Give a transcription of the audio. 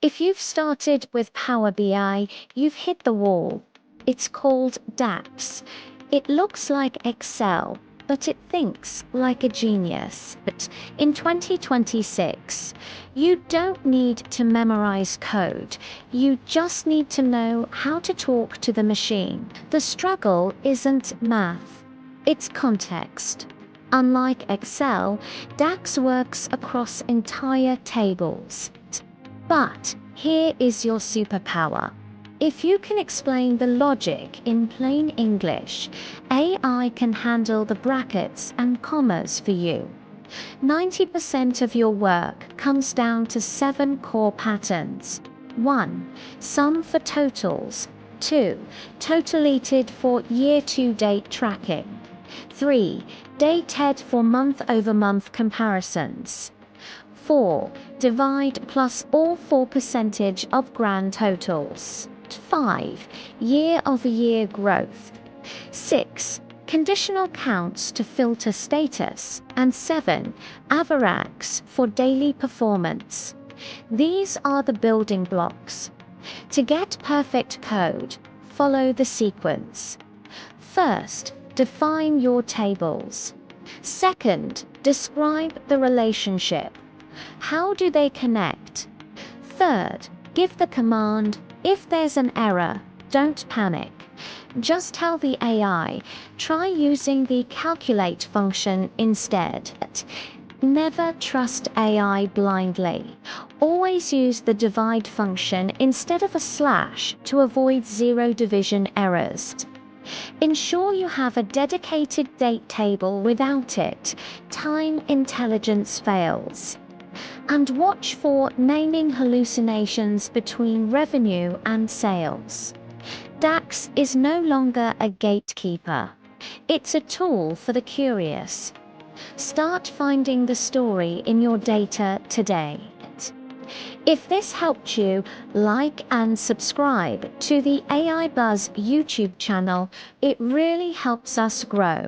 If you've started with Power BI, you've hit the wall. It's called DAX. It looks like Excel, but it thinks like a genius. But in 2026, you don't need to memorize code. You just need to know how to talk to the machine. The struggle isn't math, it's context. Unlike Excel, DAX works across entire tables. But here is your superpower. If you can explain the logic in plain English, AI can handle the brackets and commas for you. 90% of your work comes down to 7 core patterns. 1. Sum for totals. 2. Totalated for year-to-date tracking. 3. Dated for month-over-month comparisons. 4. Divide plus all 4% of grand totals. 5. Year-over-year growth. 6. Conditional counts to filter status. And 7. Average for daily performance. These are the building blocks. To get perfect code, follow the sequence. First, define your tables. Second, describe the relationship. How do they connect? Third, give the command. If there's an error, don't panic. Just tell the AI, try using the calculate function instead. Never trust AI blindly. Always use the divide function instead of a slash to avoid zero division errors. Ensure you have a dedicated date table. Without it, time intelligence fails. And watch for naming hallucinations between revenue and sales. DAX is no longer a gatekeeper. It's a tool for the curious. Start finding the story in your data today. If this helped you, like and subscribe to the AI Buzz YouTube channel. It really helps us grow.